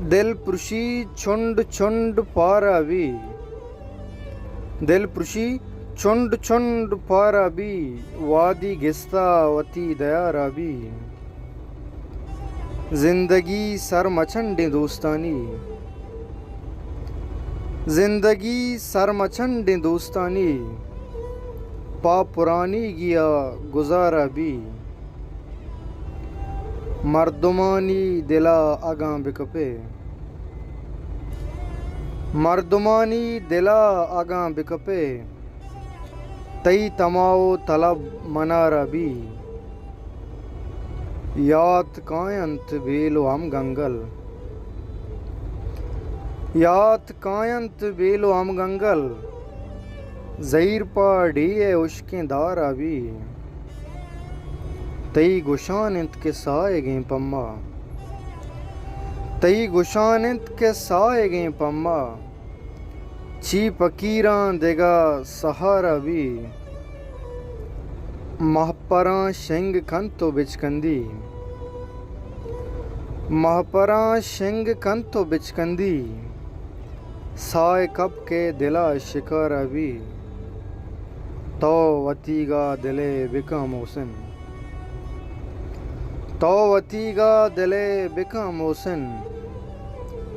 दिल पुरुषी छुंड छुंड पारावी, दिल पुरुषी छुंड छुंड पारावी, वादी गिस्ता वती दयारावी। जिंदगी सरमचंडे दोस्तानी, जिंदगी सरमचंडे दोस्तानी, पा पुरानी गिया गुजारा भी। मर्दुमानी दिला आगां बिकपे, मर्दुमानी दिला आगां बिकपे, तई तमाओ तलब मनारा भी। यात कायंत बेलो हम गंगल, यात कायंत बेलो हम गंगल, ज़हीर पाड़ी है उश्कें दारा भी। तई गुशानित के साए गए पम्मा, तई गुशानित के साए गए पम्मा, ची फकीरां देगा सहारा भी। महपरां शेंग खंतो बिचकंदी, महपरां शेंग खंतो बिचकंदी, साए कब के दिला शिकारा भी। तो वतीगा दिले बिका मोहसिन, तो वतीगा दिले बिका मोहसिन,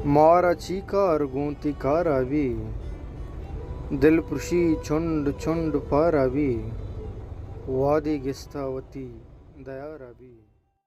मारा चीकार गूंती कारा भी। दिल पुरुषी छुंड छुंड पारा भी, वादी गिस्ता वती दयारा भी।